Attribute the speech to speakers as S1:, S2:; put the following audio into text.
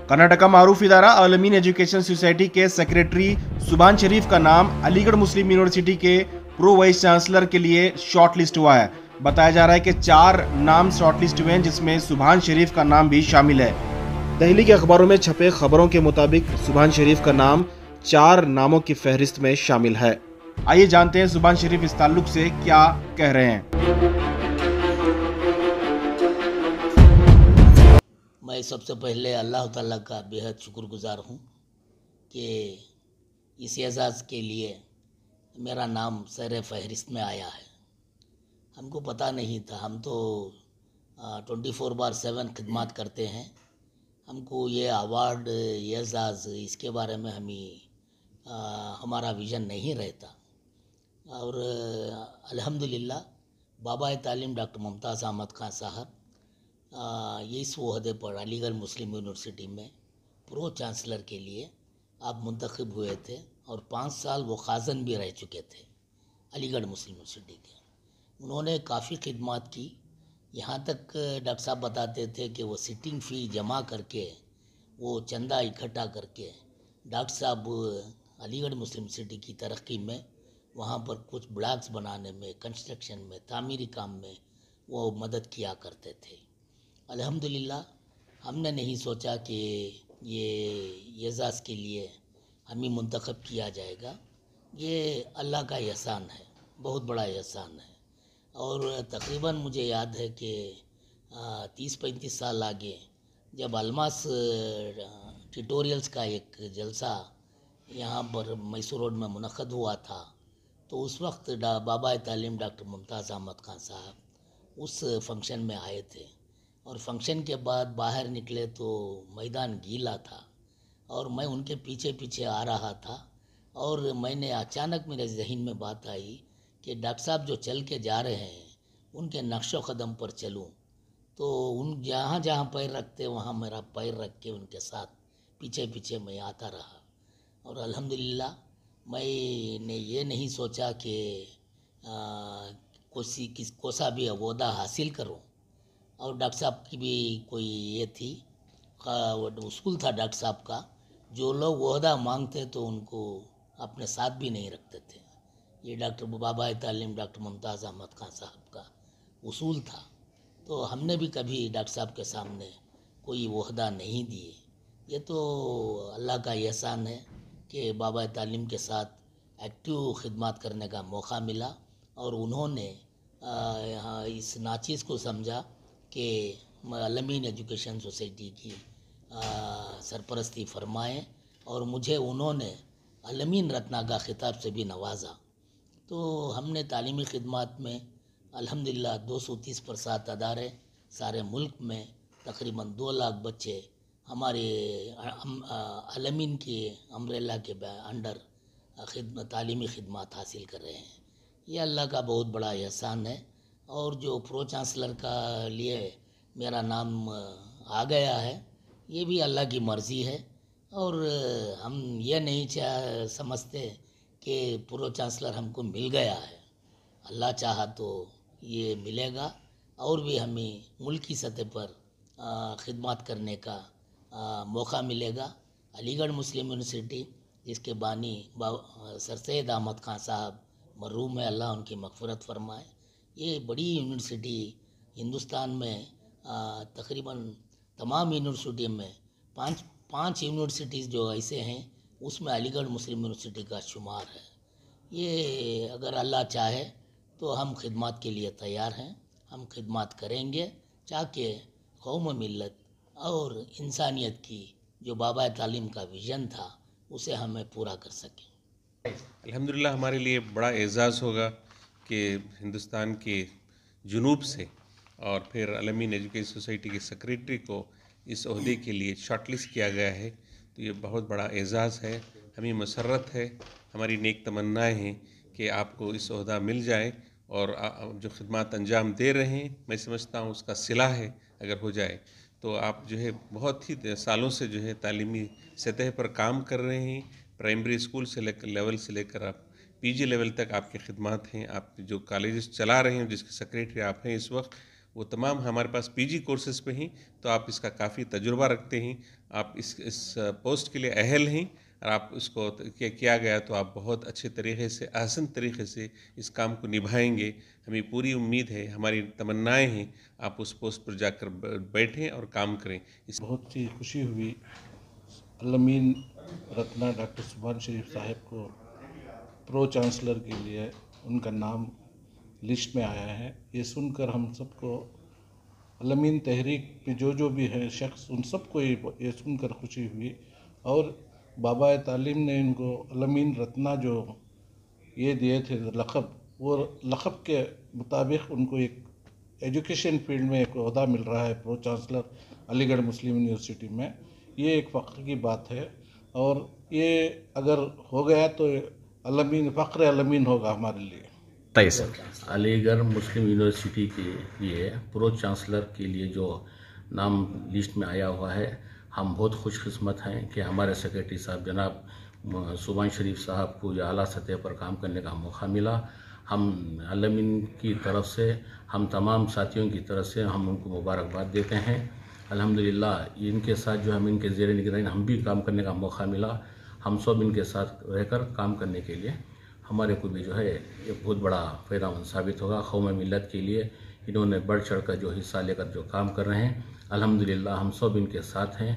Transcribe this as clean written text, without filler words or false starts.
S1: कर्नाटक का मारूफ इदारा Al-Ameen education society के सेक्रेटरी सुभान शरीफ का नाम अलीगढ़ मुस्लिम यूनिवर्सिटी के प्रो वाइस चांसलर के लिए शॉर्ट लिस्ट हुआ है। बताया जा रहा है कि 4 नाम शॉर्ट लिस्ट हुए हैं, जिसमें सुभान शरीफ का नाम भी शामिल है। दिल्ली के अखबारों में छपे खबरों के मुताबिक सुभान शरीफ का नाम 4 नामों की फहरिस्त में शामिल है। आइए जानते हैं सुभान शरीफ इस ताल्लुक से क्या कह रहे हैं।
S2: मैं सबसे पहले अल्लाह ताला का बेहद शुक्रगुजार हूँ कि इस एजाज़ के लिए मेरा नाम सर फहरिस्त में आया है। हमको पता नहीं था, हम तो 24/7 खिदमत करते हैं। हमको ये अवार्ड एजाज़ इसके बारे में हमारा विज़न नहीं रहता। और अल्हम्दुलिल्लाह बाबा तालीम डॉक्टर मुमताज़ अहमद खान साहब ये इस ओहदे पर अलीगढ़ मुस्लिम यूनिवर्सिटी में प्रो चांसलर के लिए आप मुंतखब हुए थे और 5 साल वो खाज़न भी रह चुके थे अलीगढ़ मुस्लिम यूनिवर्सिटी के। उन्होंने काफ़ी खिदमत की। यहाँ तक डॉक्टर साहब बताते थे कि वो सिटिंग फ़ी जमा करके वो चंदा इकट्ठा करके डॉक्टर साहब अलीगढ़ मुस्लिम यूनिवर्सिटी की तरक्की में वहाँ पर कुछ ब्लॉक्स बनाने में, कंस्ट्रक्शन में, तामीरी काम में वो मदद किया करते थे। अल्हम्दुलिल्लाह हमने नहीं सोचा कि ये एजाज़ के लिए हमें मुंतखब किया जाएगा। ये अल्लाह का एहसान है, बहुत बड़ा एहसान है। और तकरीबन मुझे याद है कि 30-35 साल आगे जब अलमास ट्यूटोरियल्स का एक जलसा यहाँ पर मैसूर रोड में मुनक़्क़द हुआ था, तो उस वक्त बाबा तालीम डॉक्टर मुमताज़ अहमद खान साहब उस फंक्शन में आए थे। और फंक्शन के बाद बाहर निकले तो मैदान गीला था और मैं उनके पीछे पीछे आ रहा था और मैंने अचानक मेरे ज़हन में बात आई कि डॉक्टर साहब जो चल के जा रहे हैं उनके नक्शो कदम पर चलूं। तो उन जहाँ जहाँ पैर रखते वहाँ मेरा पैर रख के उनके साथ पीछे पीछे मैं आता रहा। और अल्हम्दुलिल्लाह मैंने ये नहीं सोचा कि कोसा भी अवोदा हासिल करूं। और डॉक्टर साहब की भी कोई ये थी, उसूल था डॉक्टर साहब का, जो लोग ओहदा मांगते तो उनको अपने साथ भी नहीं रखते थे। ये डॉक्टर बाबा तालीम डॉक्टर मुमताज़ अहमद खान साहब का उसूल था। तो हमने भी कभी डॉक्टर साहब के सामने कोई ओहदा नहीं दिए। ये तो अल्लाह का एहसान है कि बाबा तालीम के साथ एक्टिव खिदमत करने का मौका मिला और उन्होंने इस नाचीज़ को समझा कि अलमीन एजुकेशन सोसाइटी की सरपरस्ती फरमाएं और मुझे उन्होंने अलमीन रत्ना का ख़िताब से भी नवाजा। तो हमने तालीमी खिदमत में अल्हम्दुलिल्लाह 230 अदारे सारे मुल्क में तकरीबन 2 लाख बच्चे हमारे अलमीन के अम्ब्रेला के अंडर तालीमी खिदमत हासिल कर रहे हैं। ये अल्लाह का बहुत बड़ा एहसान है। और जो प्रो चांसलर का लिए मेरा नाम आ गया है, ये भी अल्लाह की मर्ज़ी है। और हम ये नहीं समझते कि प्रो चांसलर हमको मिल गया है। अल्लाह चाहा तो ये मिलेगा और भी हमें मुल्क की सतह पर खिदमत करने का मौका मिलेगा। अलीगढ़ मुस्लिम यूनिवर्सिटी जिसके बानी सर सैयद अहमद खान साहब मरहूम है, अल्लाह उनकी मग़फ़िरत फरमाए। ये बड़ी यूनिवर्सिटी हिंदुस्तान में तकरीबन तमाम यूनिवर्सिटी में पाँच यूनिवर्सिटीज़ जो ऐसे हैं उसमें अलीगढ़ मुस्लिम यूनिवर्सिटी का शुमार है। ये अगर अल्लाह चाहे तो हम खिदमत के लिए तैयार हैं। हम खिदमत करेंगे ताकि कौम मिल्लत और इंसानियत की जो बाबा तालीम का विज़न था उसे हमें पूरा कर सकें।
S3: अल्हम्दुलिल्लाह हमारे लिए बड़ा एज़ाज़ होगा कि हिंदुस्तान के जुनूब से और फिर अलमीन एजुकेशन सोसाइटी के सेक्रेटरी को इस ओहदे के लिए शॉर्टलिस्ट किया गया है। तो ये बहुत बड़ा एज़ाज़ है, हमें मसर्रत है, हमारी नेक तमन्नाएं हैं कि आपको इस ओहदा मिल जाए और जो खिदमत अंजाम दे रहे हैं मैं समझता हूँ उसका सिला है अगर हो जाए तो आप जो है बहुत ही सालों से जो है तालीमी सतह पर काम कर रहे हैं। प्राइमरी स्कूल से लेवल से लेकर आप पीजी लेवल तक आपकी खिदमत हैं। आप जो कॉलेजेस चला रहे हैं जिसके सेक्रेटरी आप हैं इस वक्त, وہ تمام ہمارے پاس PG کورسز پہ ہیں، تو آپ اس کا کافی تجربہ رکھتے ہیں، آپ اس پوسٹ کے لیے اہل ہیں، اور آپ اس کو کیا گیا تو آپ بہت اچھے طریقے سے، احسن طریقے سے اس کام کو نبھائیں گے. ہمیں پوری امید ہے، ہماری تمنائیں ہیں آپ اس پوسٹ پر جا کر بیٹھیں اور کام کریں.
S4: بہت سی خوشی ہوئی الامین رتنا ڈاکٹر سبحان شریف صاحب کو پرو چانسلر کے لیے ان کا نام لسٹ میں آیا ہے. یہ سن کر ہم سب کو الامین تحریک میں جو بھی ہیں شخص، ان سب کو یہ سن کر خوشی ہوئی. اور بابا تعلیم نے ان کو الامین رتنا جو یہ دیے تھے لقب، وہ لقب کے مطابق ان کو ایک ایجوکیشن فیلڈ میں ایک عہدہ مل رہا ہے پرو چانسلر علی گڑھ مسلم یونیورسٹی میں. یہ ایک فخر کی بات ہے، اور یہ اگر ہو گیا تو الامین فخر الامین ہوگا ہمارے لیے.
S5: علی گڑھ مسلم یونیورسٹی کے لیے پرو چانسلر کے لیے جو نام لسٹ میں آیا ہوا ہے، ہم بہت خوش قسمت ہیں کہ ہمارے سیکریٹری صاحب جناب سبحان شریف صاحب کو یہ اعلیٰ سطح پر کام کرنے کا موقع ملا. ہم الامین کی طرف سے، ہم تمام ساتھیوں کی طرف سے ہم ان کو مبارکباد دیتے ہیں. الحمدللہ ان کے ساتھ جو ہم ان کے زیر نگرانی ہم بھی کام کرنے کا موقع ملا. ہم سب ان کے ساتھ رہ کر کام کرنے کے لیے ہمارے کو بھی جو ہے ایک بہت بڑا فائدہ مند ثابت ہوگا. قوم ملت کے لیے انہوں نے بڑھ چڑھ کر جو حصہ لے کر جو کام کر رہے ہیں، الحمدللہ ہم سب ان کے ساتھ ہیں.